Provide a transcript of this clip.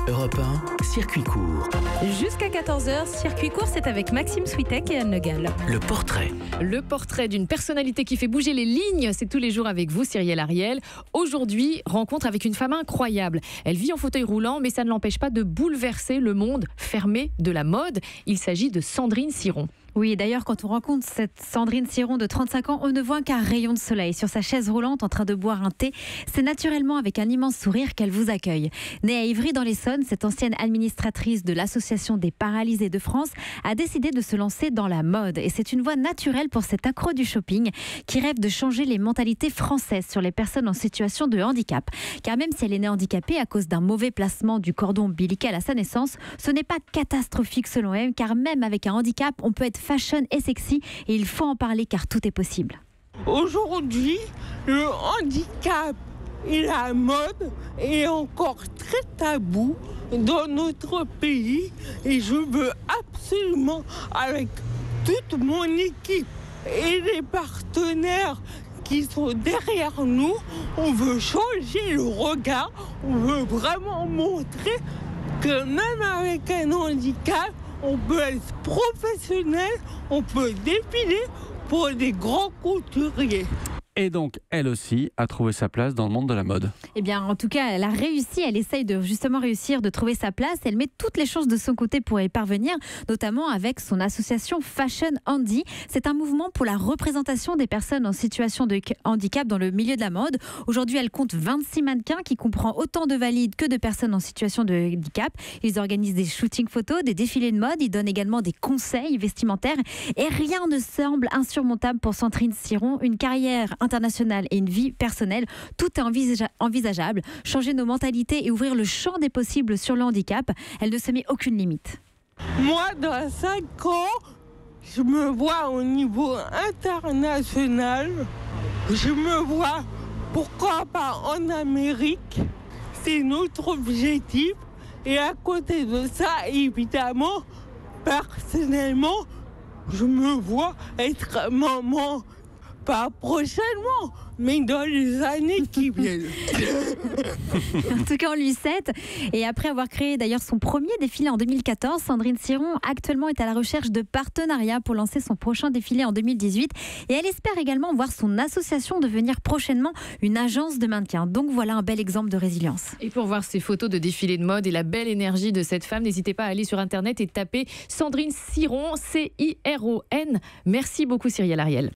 Europe 1, circuit court. Jusqu'à 14h, circuit court, c'est avec Maxime Switek et Anne Le Gall. Le portrait. Le portrait d'une personnalité qui fait bouger les lignes, c'est tous les jours avec vous, Cyrielle Ariel. Aujourd'hui, rencontre avec une femme incroyable. Elle vit en fauteuil roulant, mais ça ne l'empêche pas de bouleverser le monde fermé de la mode. Il s'agit de Sandrine Ciron. Oui, d'ailleurs, quand on rencontre cette Sandrine Ciron de 35 ans, on ne voit qu'un rayon de soleil sur sa chaise roulante en train de boire un thé. C'est naturellement avec un immense sourire qu'elle vous accueille. Née à Ivry dans l'Essonne, cette ancienne administratrice de l'Association des paralysés de France a décidé de se lancer dans la mode. Et c'est une voie naturelle pour cet accro du shopping qui rêve de changer les mentalités françaises sur les personnes en situation de handicap. Car même si elle est née handicapée à cause d'un mauvais placement du cordon ombilical à sa naissance, ce n'est pas catastrophique selon elle, car même avec un handicap, on peut être fashion et sexy, et il faut en parler car tout est possible. Aujourd'hui, le handicap et la mode est encore très tabou dans notre pays, et je veux absolument, avec toute mon équipe et les partenaires qui sont derrière nous, on veut changer le regard, on veut vraiment montrer que même avec un handicap, on peut être professionnel, on peut défiler pour des grands couturiers. Et donc, elle aussi a trouvé sa place dans le monde de la mode. Eh bien, en tout cas, elle a réussi. Elle essaye de justement réussir, de trouver sa place. Elle met toutes les chances de son côté pour y parvenir, notamment avec son association Fashion Handy. C'est un mouvement pour la représentation des personnes en situation de handicap dans le milieu de la mode. Aujourd'hui, elle compte 26 mannequins qui comprend autant de valides que de personnes en situation de handicap. Ils organisent des shootings photos, des défilés de mode. Ils donnent également des conseils vestimentaires. Et rien ne semble insurmontable pour Sandrine Ciron. Une carrière internationale et une vie personnelle, tout est envisageable. Changer nos mentalités et ouvrir le champ des possibles sur le handicap, elle ne se met aucune limite. Moi, dans 5 ans, je me vois au niveau international. Je me vois, pourquoi pas en Amérique. C'est notre objectif. Et à côté de ça, évidemment, personnellement, je me vois être maman. Pas prochainement, mais dans les années qui viennent. En tout cas, on lui souhaite. Et après avoir créé d'ailleurs son premier défilé en 2014, Sandrine Ciron actuellement est à la recherche de partenariats pour lancer son prochain défilé en 2018. Et elle espère également voir son association devenir prochainement une agence de mannequins. Donc voilà un bel exemple de résilience. Et pour voir ces photos de défilés de mode et la belle énergie de cette femme, n'hésitez pas à aller sur Internet et taper Sandrine Ciron, C-I-R-O-N. Merci beaucoup Cyrielle Ariel.